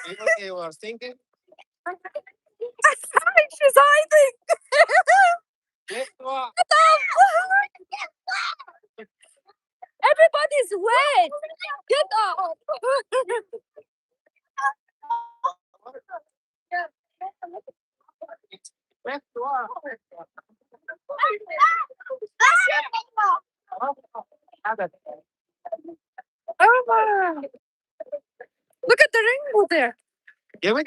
You were thinking? She's hiding. Guess what? Everybody's wet. Get up. Guess what? Oh my. Look at the rainbow there. Give it.